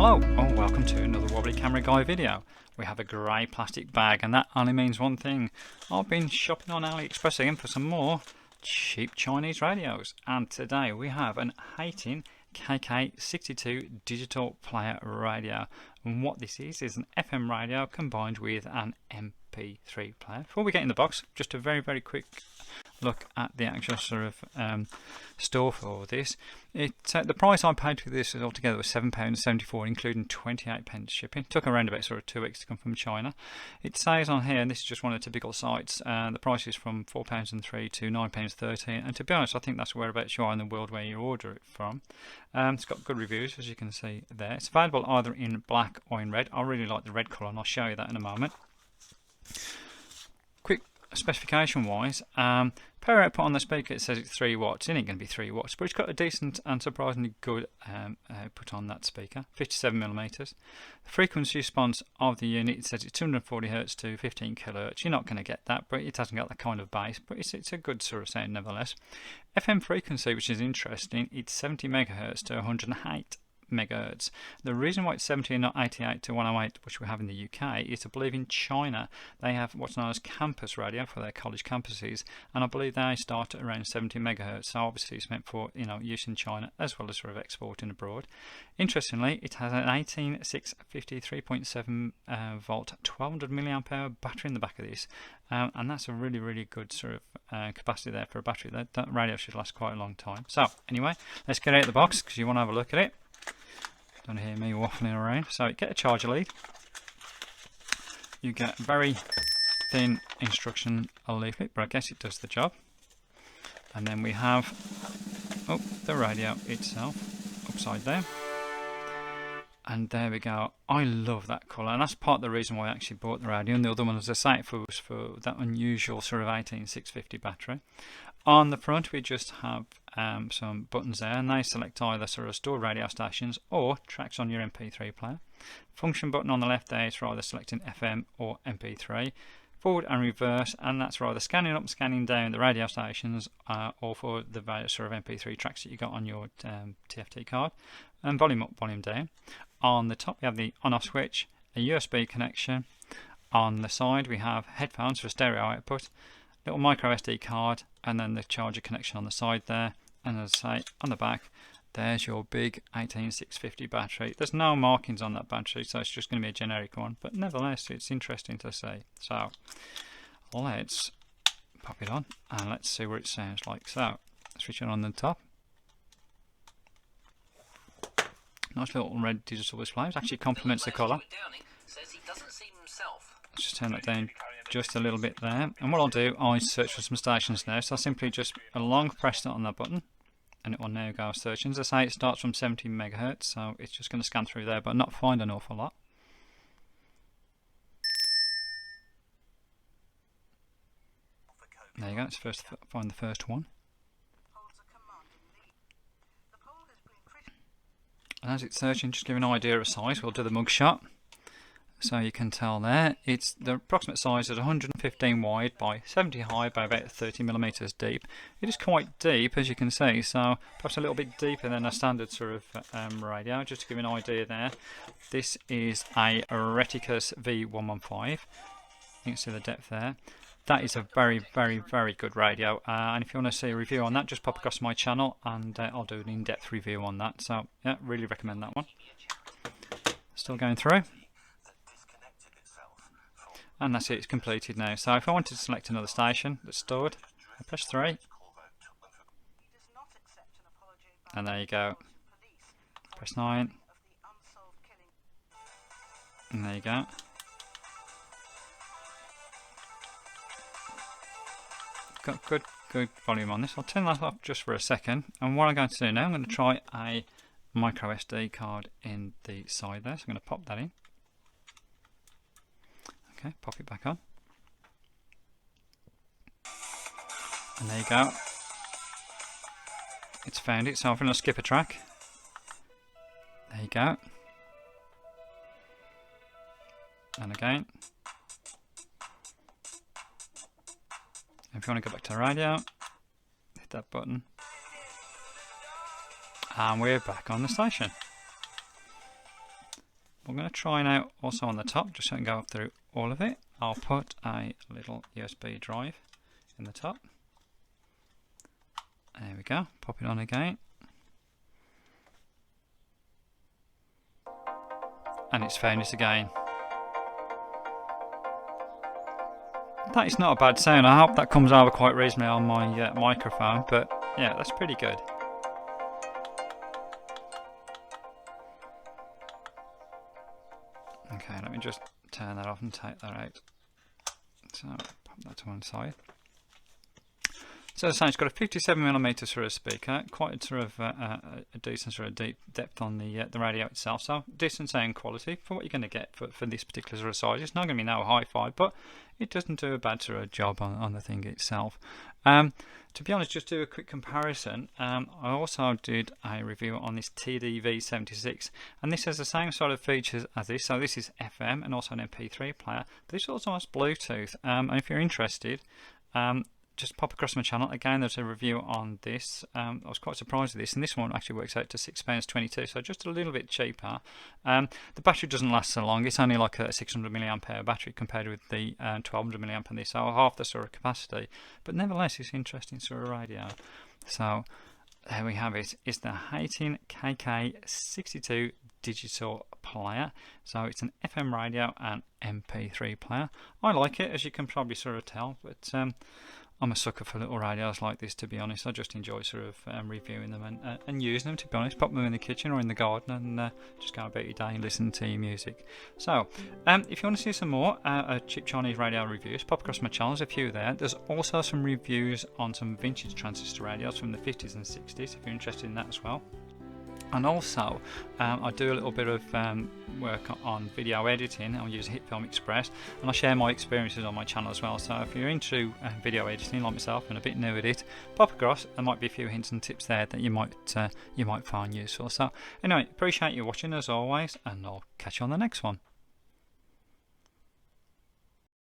Hello and welcome to another Wobbly Camera Guy video. We have a grey plastic bag and that only means one thing. I've been shopping on AliExpress again for some more cheap Chinese radios, and today we have an Haetin KK-62 digital player radio, and what this is an FM radio combined with an MP3 player. Before we get in the box, just a very quick look at the actual sort of store for this. The price I paid for this altogether was £7.74, including 28p shipping. It took around about sort of 2 weeks to come from China. It says on here, and this is just one of the typical sites, the price is from £4.03 to £9.13, and to be honest, I think that's whereabouts you are in the world where you order it from. It's got good reviews, as you can see there. It's available either in black or in red. I really like the red colour, and I'll show you that in a moment. Quick specification wise, power output on the speaker, it says it's 3 watts. It ain't going to be 3 watts, but it's got a decent and surprisingly good output on that speaker, 57mm. The frequency response of the unit, it says it's 240 Hz to 15 kHz. You're not going to get that, but it hasn't got that kind of bass, but it's a good sort of sound nevertheless. FM frequency, which is interesting, it's 70 MHz to 108 megahertz. The reason why it's 70 and not 88 to 108, which we have in the UK, is I believe in China they have what's known as campus radio for their college campuses, and I believe they start at around 70 megahertz. So obviously it's meant for use in China as well as sort of exporting abroad. Interestingly, it has an 18650 3.7 volt 1200 milliamp hour battery in the back of this, and that's a really good sort of capacity there for a battery. That radio should last quite a long time. So anyway, let's get out of the box because you want to have a look at it. Don't hear me waffling around. So you get a charger lead, you get a very thin instruction leaflet, but I guess it does the job. And then we have the radio itself upside down, and there we go. I love that colour, and that's part of the reason why I actually bought the radio. And the other one, as I say, was for that unusual sort of 18650 battery. On the front we just have some buttons there, and they select either sort of stored radio stations or tracks on your MP3 player. Function button on the left there is for either selecting FM or MP3. Forward and reverse, and that's for either scanning up and scanning down the radio stations or for the various sort of MP3 tracks that you got on your TFT card. And volume up, volume down. On the top we have the on-off switch, a USB connection. On the side we have headphones for stereo output, little micro SD card, and then the charger connection on the side there. And as I say, on the back there's your big 18650 battery. There's no markings on that battery, so it's just going to be a generic one, but nevertheless it's interesting to see. So let's pop it on and let's see what it sounds like. So switch it on the top. Nice little red digital display. It actually complements the colour. Let's just turn that down just a little bit there, and what I'll do, I search for some stations now, so I simply just long press on that button and it will now go searching. As I say, it starts from 70 megahertz, so it's just going to scan through there but not find an awful lot. There you go, let's first find the first one. And as it's searching, just give an idea of size, we'll do the mug shot. So you can tell there, it's the approximate size is 115 wide by 70 high by about 30mm deep. It is quite deep, as you can see, so perhaps a little bit deeper than a standard sort of radio. Just to give you an idea there, this is a Reticus V115. You can see the depth there. That is a very good radio, and if you want to see a review on that, just pop across my channel and I'll do an in-depth review on that. So yeah, really recommend that one. Still going through. And that's it, it's completed now. So if I wanted to select another station that's stored, I press 3. And there you go. Press 9. And there you go. Got good volume on this. I'll turn that off just for a second. And what I'm going to do now, I'm going to try a micro SD card in the side there. So I'm going to pop that in. Okay, pop it back on. And there you go. It's found it, so I'm going to skip a track. There you go. And again. If you want to go back to the radio, hit that button. And we're back on the station. We're going to try now also on the top, just so I can go through all of it. I'll put a little USB drive in the top. There we go, pop it on again. And it's found us again. That is not a bad sound. I hope that comes over quite reasonably on my microphone, but yeah, that's pretty good. Okay, let me just turn that off and take that out. So pop that to one side. So as I say, it's got a 57mm sort of speaker, quite sort of a decent sort of deep depth on the radio itself. So decent sound quality for what you're going to get for this particular sort of size. It's not going to be no hi-fi, but it doesn't do a bad sort of job on the thing itself. To be honest, just do a quick comparison. I also did a review on this TWCG, and this has the same sort of features as this. So this is FM and also an MP3 player, but this also has Bluetooth. And if you're interested, just pop across my channel. Again, there's a review on this. I was quite surprised at this, and this one actually works out to £6.22, so just a little bit cheaper. The battery doesn't last so long. It's only like a 600 mAh battery compared with the 1200 mAh on this, so half the sort of capacity. But nevertheless, it's interesting sort of radio. So there we have it. It's the Haetin KK-62 digital player. So it's an FM radio and MP3 player. I like it, as you can probably sort of tell, but I'm a sucker for little radios like this, to be honest. I just enjoy sort of reviewing them and using them, to be honest. Pop them in the kitchen or in the garden and just go about your day and listen to your music. So, if you want to see some more cheap Chinese radio reviews, pop across my channel. There's a few there. There's also some reviews on some vintage transistor radios from the 50s and 60s, if you're interested in that as well. And also, I do a little bit of work on video editing. I'll use HitFilm Express, and I share my experiences on my channel as well. So if you're into video editing like myself and a bit new at it, pop across. There might be a few hints and tips there that you might find useful. So anyway, appreciate you watching as always, and I'll catch you on the next one.